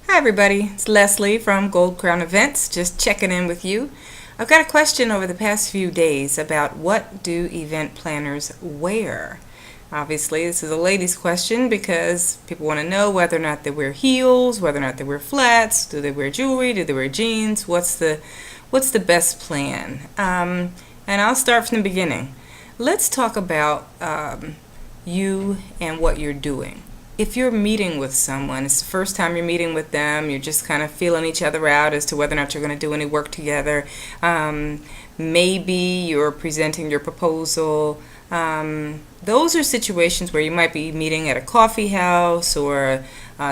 Hi everybody, it's Leslie from Gold Crown Events, just checking in with you. I've got a question over the past few days about what do event planners wear? Obviously, this is a ladies' question because people want to know whether or not they wear heels, whether or not they wear flats, do they wear jewelry, do they wear jeans, what's the best plan? And I'll start from the beginning. Let's talk about you and what you're doing. If you're meeting with someone, it's the first time you're meeting with them, you're just kind of feeling each other out as to whether or not you're going to do any work together. Maybe you're presenting your proposal. Those are situations where you might be meeting at a coffee house or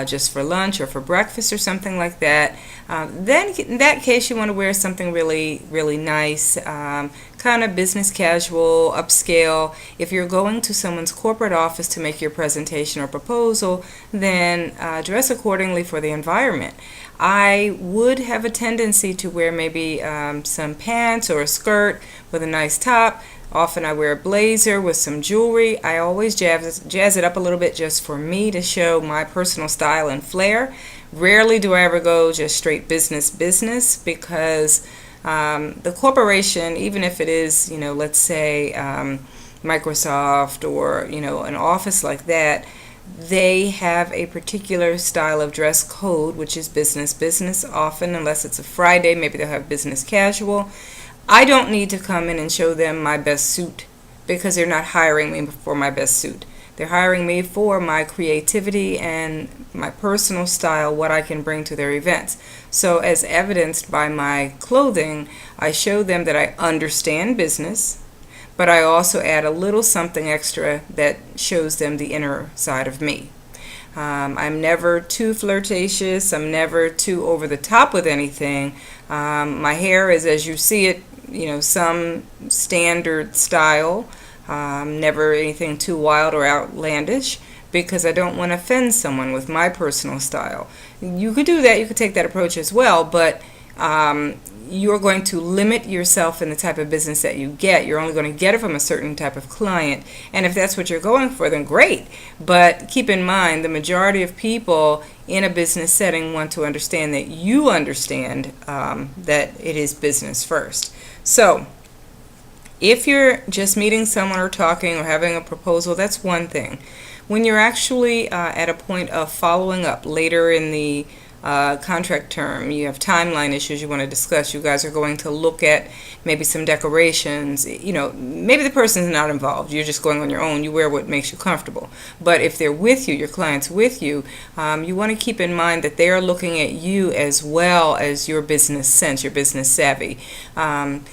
just for lunch or for breakfast or something like that. Then in that case you want to wear something really nice, kind of business casual, upscale. If you're going to someone's corporate office to make your presentation or proposal, then dress accordingly for the environment. I would have a tendency to wear maybe some pants or a skirt with a nice top. Often I wear a blazer with some jewelry. I always jazz it up a little bit just for me to show my personal style and flair. Rarely do I ever go just straight business because the corporation, even if it is, let's say Microsoft or, an office like that, they have a particular style of dress code, which is business often, unless it's a Friday, maybe they'll have business casual. I don't need to come in and show them my best suit because they're not hiring me for my best suit. They're hiring me for my creativity and my personal style, what I can bring to their events. So as evidenced by my clothing, I show them that I understand business, but I also add a little something extra that shows them the inner side of me. I'm never too flirtatious. I'm never too over the top with anything. My hair is, as you see it, some standard style. Never anything too wild or outlandish because I don't want to offend someone with my personal style. You could do that. You could take that approach as well, but you're going to limit yourself in the type of business that you get. You're only going to get it from a certain type of client. And if that's what you're going for, then great. But keep in mind, the majority of people in a business setting want to understand that you understand that it is business first. So if you're just meeting someone or talking or having a proposal, that's one thing. When you're actually at a point of following up later in the contract term, you have timeline issues you want to discuss, you guys are going to look at maybe some decorations, maybe the person's not involved, you're just going on your own, you wear what makes you comfortable. But if they're with you, your client's with you, you want to keep in mind that they are looking at you as well as your business sense, your business savvy. And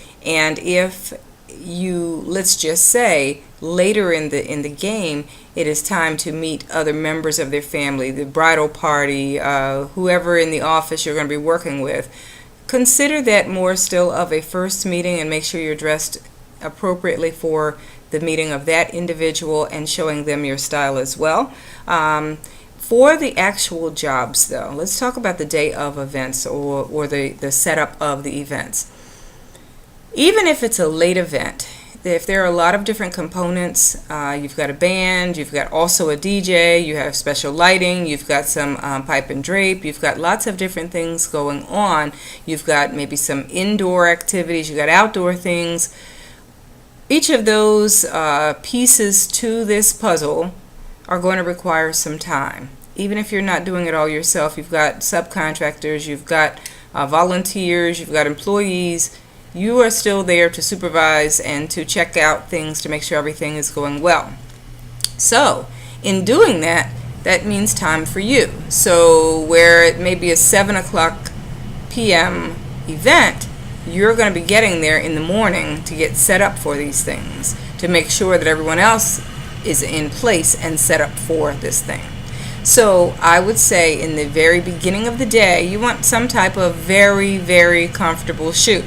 if you, let's just say, later in the game, it is time to meet other members of their family, the bridal party, whoever in the office you're going to be working with. Consider that more still of a first meeting and make sure you're dressed appropriately for the meeting of that individual and showing them your style as well. For the actual jobs, though, let's talk about the day of events or the setup of the events. Even if it's a late event, if there are a lot of different components, you've got a band, you've got also a DJ, you have special lighting, you've got some pipe and drape, you've got lots of different things going on, you've got maybe some indoor activities, you've got outdoor things. Each of those pieces to this puzzle are going to require some time. Even if you're not doing it all yourself, you've got subcontractors, you've got volunteers, you've got employees. You are still there to supervise and to check out things to make sure everything is going well. So, in doing that, that means time for you. So, where it may be a 7 o'clock p.m. event, you're going to be getting there in the morning to get set up for these things, to make sure that everyone else is in place and set up for this thing. So, I would say in the very beginning of the day, you want some type of very comfortable shoe.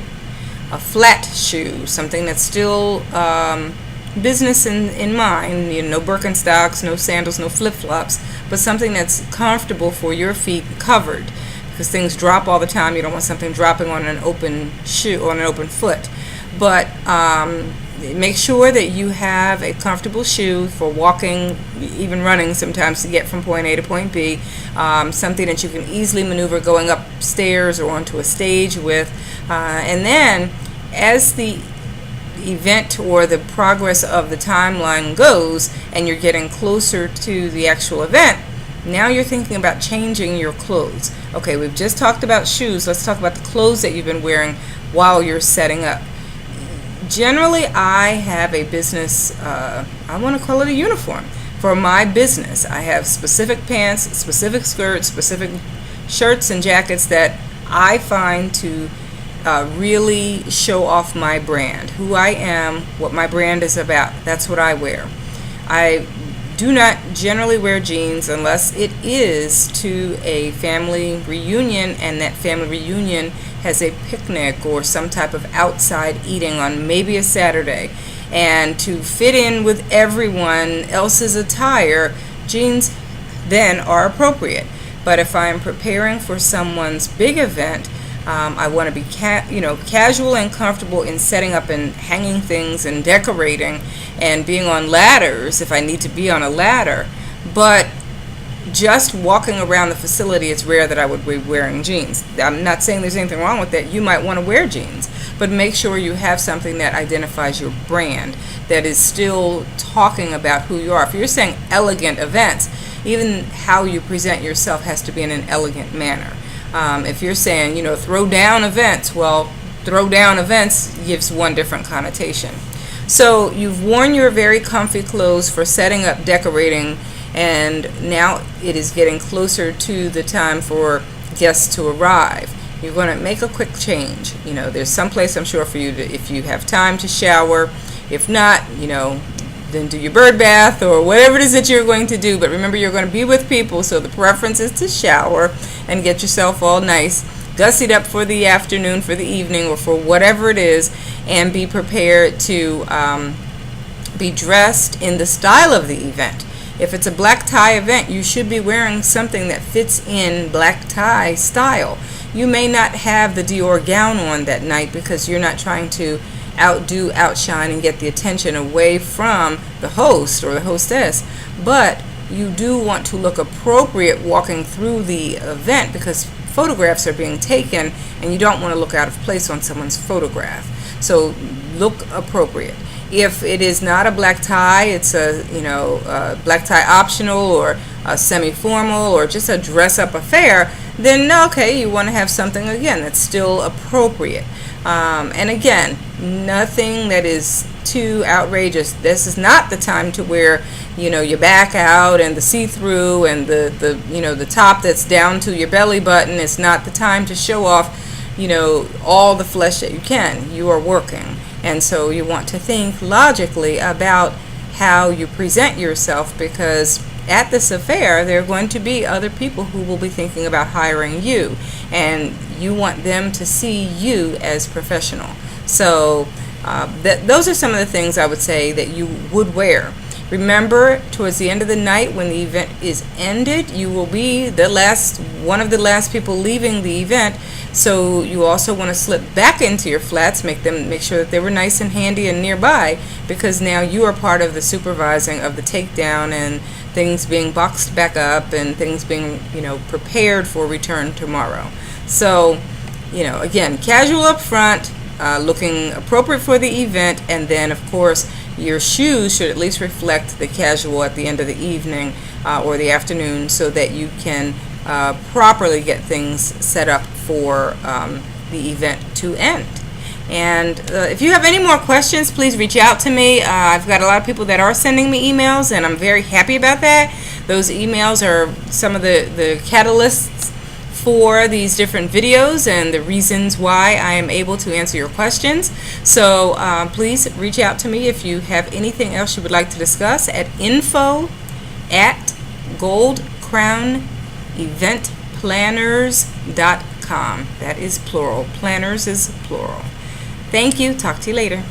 A flat shoe, something that's still business in mind, no Birkenstocks, no sandals, no flip-flops, but something that's comfortable for your feet covered, because things drop all the time. You don't want something dropping on an open shoe or on an open foot. But make sure that you have a comfortable shoe for walking, even running sometimes, to get from point A to point B. Something that you can easily maneuver going upstairs or onto a stage with. And then as the event or the progress of the timeline goes and you're getting closer to the actual event, now you're thinking about changing your clothes. Okay, we've just talked about shoes. Let's talk about the clothes that you've been wearing while you're setting up. Generally, I have a business, I want to call it a uniform. For my business, I have specific pants, specific skirts, specific shirts and jackets that I find to really show off my brand, who I am, what my brand is about. That's what I wear. I do not generally wear jeans unless it is to a family reunion, and that family reunion has a picnic or some type of outside eating on maybe a Saturday. And to fit in with everyone else's attire, jeans then are appropriate. But if I'm preparing for someone's big event, I want to be casual and comfortable in setting up and hanging things and decorating and being on ladders if I need to be on a ladder. But just walking around the facility, it's rare that I would be wearing jeans. I'm not saying there's anything wrong with that. You might want to wear jeans, but make sure you have something that identifies your brand, that is still talking about who you are. If you're saying elegant events, even how you present yourself has to be in an elegant manner. If you're saying, throw down events, well, throw down events gives one different connotation. So you've worn your very comfy clothes for setting up, decorating, and now it is getting closer to the time for guests to arrive. You're going to make a quick change. There's some place, I'm sure, for you to, if you have time, to shower. If not, then do your bird bath or whatever it is that you're going to do. But remember, you're going to be with people, so the preference is to shower and get yourself all nice, gussied up for the afternoon, for the evening, or for whatever it is, and be prepared to be dressed in the style of the event. If it's a black tie event, you should be wearing something that fits in black tie style. You may not have the Dior gown on that night because you're not trying to outdo, outshine, and get the attention away from the host or the hostess, but you do want to look appropriate walking through the event because photographs are being taken and you don't want to look out of place on someone's photograph. So look appropriate. If it is not a black tie, it's a black tie optional or a semi-formal or just a dress-up affair, then okay, you want to have something again that's still appropriate. And again, nothing that is too outrageous. This is not the time to wear, your back out and the see-through and the top that's down to your belly button. It's not the time to show off, all the flesh that you can. You are working. And so you want to think logically about how you present yourself, because at this affair there are going to be other people who will be thinking about hiring you, and you want them to see you as professional. So those are some of the things I would say that you would wear. Remember, towards the end of the night when the event is ended, you will be one of the last people leaving the event. So you also want to slip back into your flats, make sure that they were nice and handy and nearby, because now you are part of the supervising of the takedown and things being boxed back up and things being, prepared for return tomorrow. So, again, casual up front, looking appropriate for the event, and then of course your shoes should at least reflect the casual at the end of the evening or the afternoon, so that you can properly get things set up for the event to end. And if you have any more questions, please reach out to me. I've got a lot of people that are sending me emails, and I'm very happy about that. Those emails are some of the catalysts for these different videos and the reasons why I am able to answer your questions. So please reach out to me if you have anything else you would like to discuss at info@goldcrowneventplanners.com. That is plural. Planners is plural. Thank you. Talk to you later.